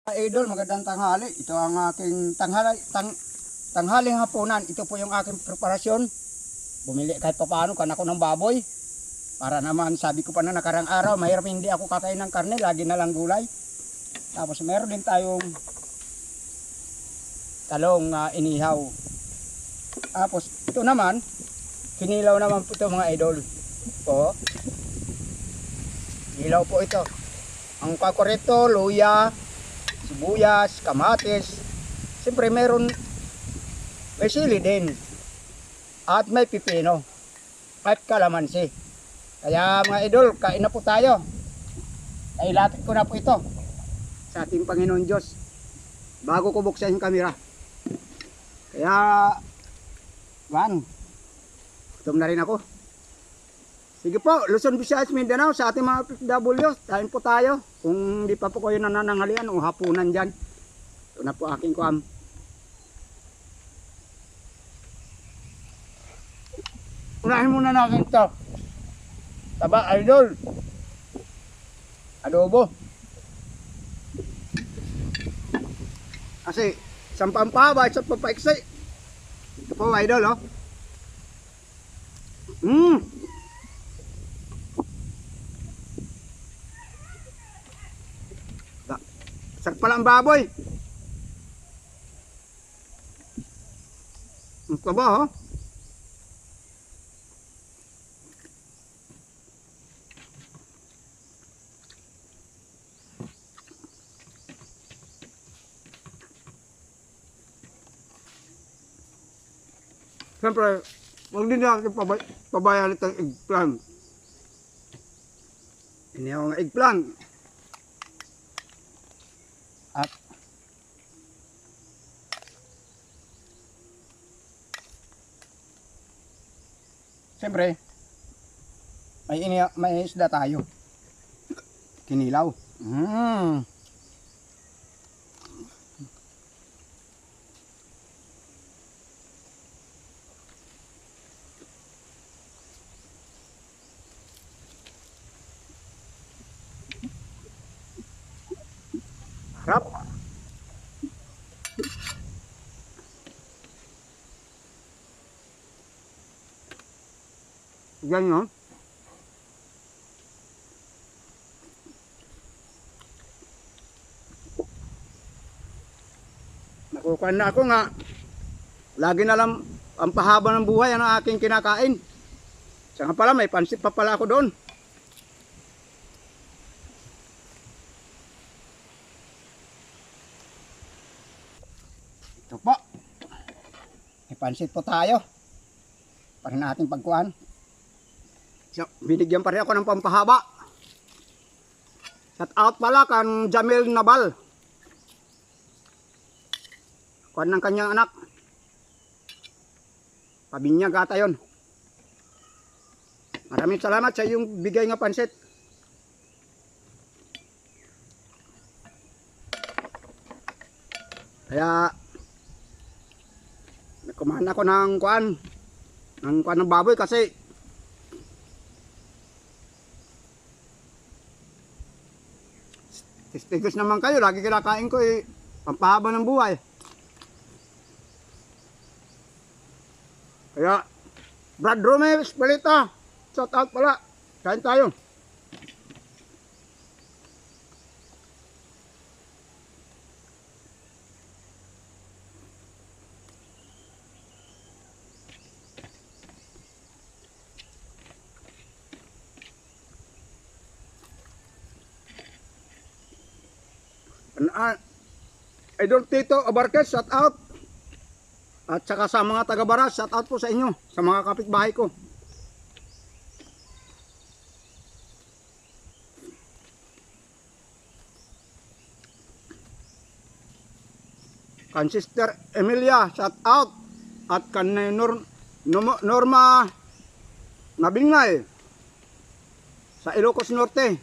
Idol, magandang tanghali. Ito ang aking tanghaling hapunan. Ito po yung aking preparasyon. Bumili kahit pa paano kan ako ng baboy. Para naman, sabi ko pa na nakarang araw, mahirap hindi ako kakain ng karne, lagi na lang gulay. Tapos meron din tayong talong inihaw. Tapos ito naman, kinilaw naman po ito mga idol. Ito. Kinilaw po ito. Ang pakorito, luya, sibuyas, kamatis. Siyempre may sili din. At may pipino. At kalamansi. Kaya mga idol, kain na po tayo. Kailatid ko na po ito sa ating Panginoon Diyos bago ko buksan yung kamera. Kaya gutom na rin ako. Sige po, Luzon, Visayas, Mindanao, sa ating mga PFW, kain po tayo. Kung hindi pa po kayo nananghalian o hapunan dyan, ito na po aking kuam. Unahin muna natin ito. Taba, idol. Adobo. Kasi, isang pampaba, isang pampaiksi. Ito po, idol, oh. Sak pala ang baboy. Ang taba, oh. Siyempre, huwag din natin pabayaan itong eggplant. Ini ang eggplant. At siyempre, may isda tayo. Kinilaw. Harap. Yan, no? Nakukuha na ako nga. Lagi na lang ang pahaba ng buhay ang aking kinakain. Siya nga pala, may pansit pa pala ako doon. Ito po. May pansit po tayo. Para natin pagkuhan. So, binigyan pa rin ako ng pampahaba. Shout out pala kan Jamil Nabal. Kuhan ng kanyang anak. Pabinyag ata yun. Maraming salamat sa iyong bigay nga pansit. Kaya kumain ako ng kuhan ng baboy kasi tistigos naman kayo, lagi kinakain ko pampahaba ng buhay. Kaya Brad Romes Palita, shout out pala, kain tayo. Idol Tito Abarquez, shout out. At saka sa mga taga-Baras, shout out po sa inyo, sa mga kapitbahay ko. Kan Sister Emilia, shout out. At kan Norma Mabingnay sa Ilocos Norte.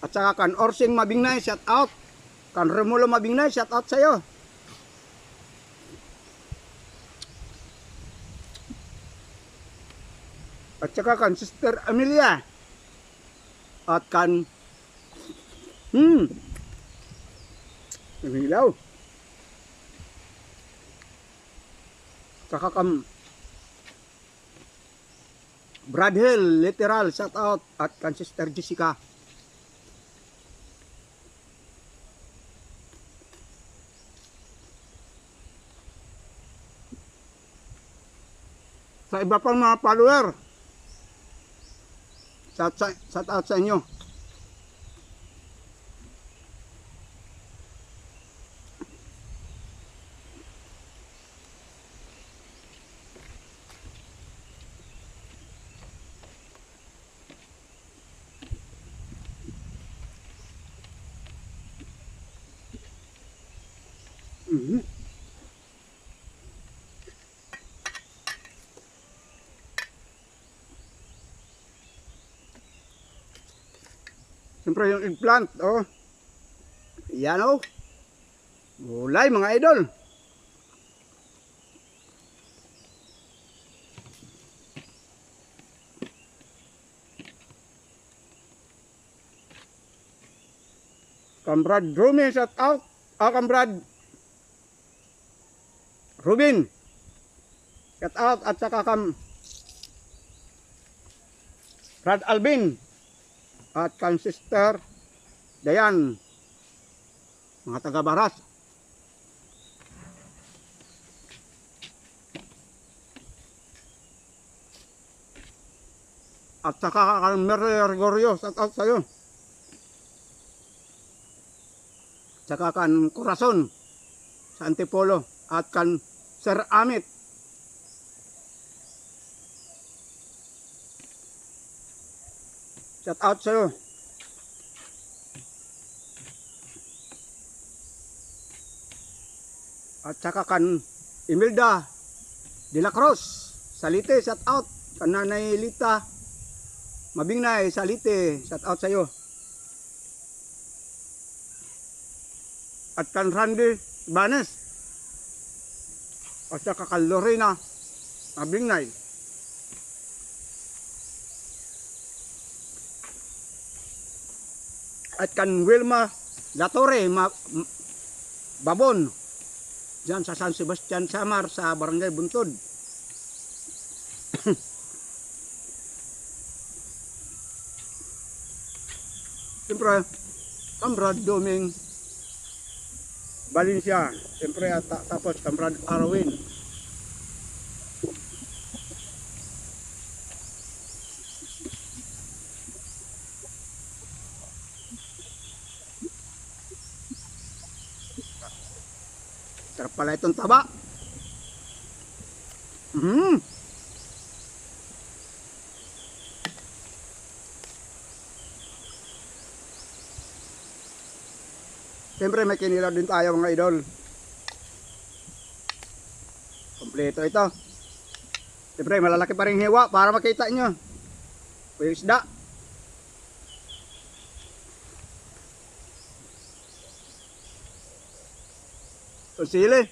At saka kan Orsing Mabingnay, shout out. Kan Remulo Mabingnay, shout out sa iyo. At saka kan Sister Amelia. At kan Yung hilaw. Saka Brad Hill, literal, shout out at kan Sister Jessica. Sa iba pang mga follower, shout out sa inyo. Siyempre yung eggplant, oh. Yan, oh. Gulay, mga idol. Kambrad Rumi, shout out. Kambrad Rubin, shout out. At saka Brad Alvin at kan Sister Dayan, mga taga Baras. At saka kan Mary Gregorio, shout out sa'yo. Saka kan Corazon sa Antipolo at kan Sir Amit. Shout out sa'yo. At saka kan Imelda de la Cruz, Salite, shout out. Kan Nanay Lita Mabingnay, Salite, shout out sa'yo. At kan Randy Ibanez. At saka kan Lorena Mabingnay. At kan Wilma Latore Babon diyan sa San Sebastian Samar sa Barangay Buntod. Siyempre Kambrad Doming Valencia, siyempre at tapos Kambrad Arwin. Sarap pala itong taba. Siyempre may kinilaw din tayo mga idol. Kompleto ito. Siyempre malalaki pa rin hiwa para makita nyo. Yung isda. Ito sili.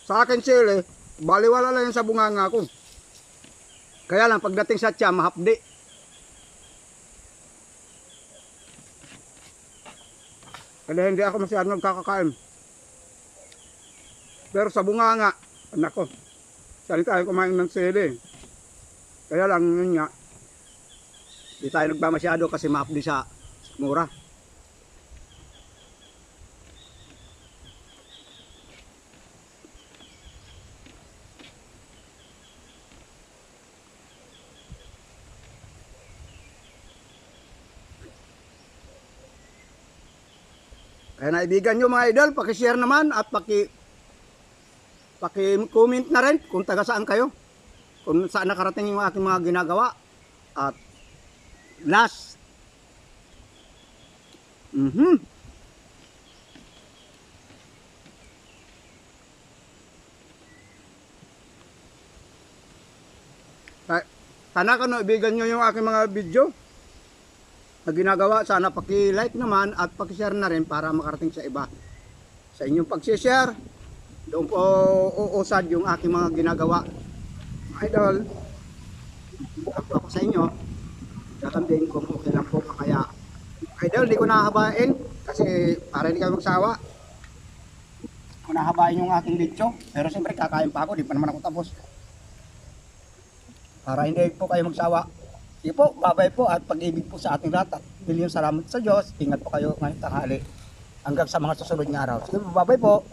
Sa akin sili, baliwala lang yung sa bunganga ko. Kaya lang pagdating sa tiyan, mahapdi. Kaya hindi ako masyadong nagkakakain. Pero sa bunganga, anak ko, saan tayo kumain ng sili. Kaya lang yun nga, hindi tayo nagmamasyado kasi mahapdi sa mura. Kaya naibigan nyo mga idol, paki-share naman at paki-comment na rin kung taga saan kayo. Kung saan nakarating yung aking mga ginagawa. At last, sana kung naibigan nyo yung aking mga video na ginagawa, sana paki-like naman at paki-share na rin para makarating sa iba. Sa inyong pag-share, doon po uusad yung aking mga ginagawa. Idol, ako sa inyo, kakambing kung okay lang po Idol, di ko nahabain kasi para hindi kayo magsawa. Kung nahabain yung aking video, pero siyempre kakain pa ako, di pa naman ako tapos. Para hindi po kayo magsawa. Sige po, babay po at pag-ibig po sa ating lahat. At milyong salamat sa Diyos. Ingat po kayo ngayong tanghali hanggang sa mga susunod na araw. Sige po, babay po.